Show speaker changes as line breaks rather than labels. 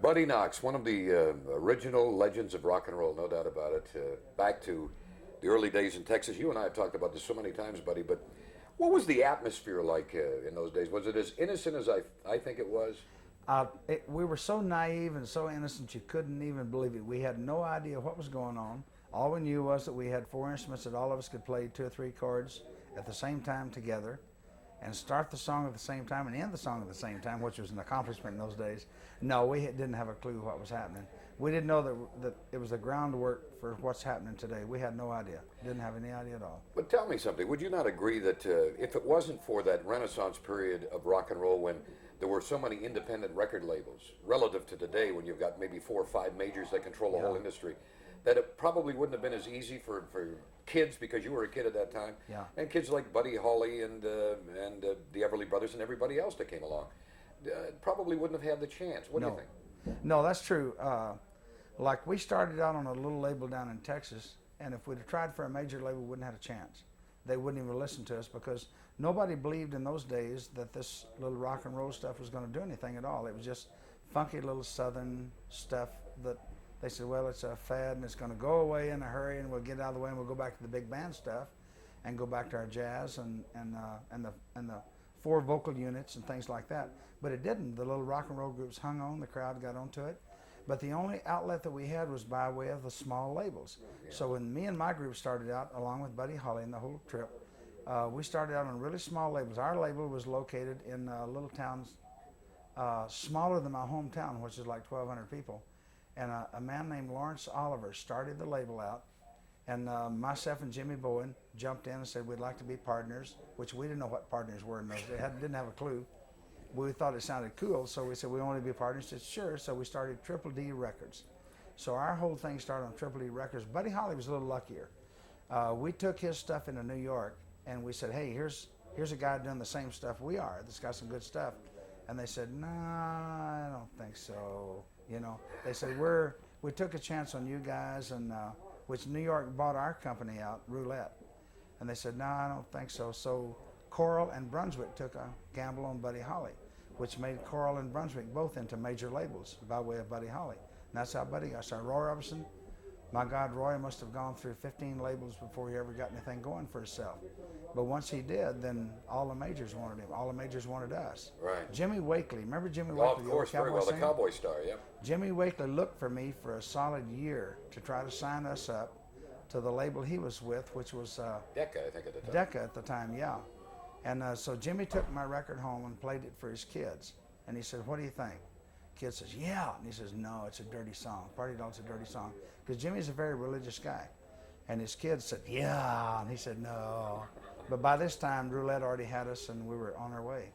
Buddy Knox, one of the original legends of rock and roll, no doubt about it. Back to the early days in Texas. You and I have talked about this so many times, buddy, but what was the atmosphere like in those days? Was it as innocent as I think it was?
We were so naive and so innocent you couldn't even believe it. We had no idea what was going on. All we knew was that we had four instruments that all of us could play 2 or 3 chords at the same time together and start the song at the same time and end the song at the same time, which was an accomplishment in those days. No, we didn't have a clue what was happening. We didn't know that it was the groundwork for what's happening today. We had no idea. Didn't have any idea at all.
But tell me something. Would you not agree that if it wasn't for that Renaissance period of rock and roll when there were so many independent record labels, relative to today when you've got maybe 4 or 5 majors that control the whole industry, that it probably wouldn't have been as easy for kids, because you were a kid at that time, and kids like Buddy Holly and the Everly Brothers and everybody else that came along, probably wouldn't have had the chance. What do you think?
No, that's true. Like we started out on a little label down in Texas, and if we'd have tried for a major label, we wouldn't have had a chance. They wouldn't even listen to us because nobody believed in those days that this little rock and roll stuff was going to do anything at all. It was just funky little southern stuff that they said, well, it's a fad and it's going to go away in a hurry and we'll get out of the way and we'll go back to the big band stuff and go back to our jazz and the 4 vocal units and things like that. But it didn't. The little rock and roll groups hung on, the crowd got onto it. But the only outlet that we had was by way of the small labels. So when me and my group started out, along with Buddy Holly and the whole trip, we started out on really small labels. Our label was located in little towns smaller than my hometown, which is like 1,200 people. And a man named Lawrence Oliver started the label out. And myself and Jimmy Bowen jumped in and said we'd like to be partners, which we didn't know what partners were in those days. Didn't have a clue. We thought it sounded cool, so we said we want to be partners. He said sure, so we started Triple D Records. So our whole thing started on Triple D Records. Buddy Holly was a little luckier. We took his stuff into New York and we said, hey, here's a guy doing the same stuff we are. That's got some good stuff. And they said, no, I don't think so. You know, they said we took a chance on you guys, and which New York bought our company out, Roulette, and they said, no, I don't think so. So Coral and Brunswick took a gamble on Buddy Holly, which made Coral and Brunswick both into major labels by way of Buddy Holly. And that's how Buddy got started. Roy Orbison, my God, Roy must have gone through 15 labels before he ever got anything going for himself. But once he did, then all the majors wanted him. All the majors wanted us.
Right.
Jimmy Wakely, remember Jimmy Wakely?
Oh, of course, very well. The cowboy star, yeah.
Jimmy Wakely looked for me for a solid year to try to sign us up to the label he was with, which was
Decca, I think at the time.
Decca at the time, yeah. And so Jimmy took my record home and played it for his kids. And he said, what do you think? Kid says, yeah. And he says, no, it's a dirty song. Party Dog's a dirty song. Because Jimmy's a very religious guy. And his kids said, yeah. And he said, no. But by this time, Roulette already had us and we were on our way.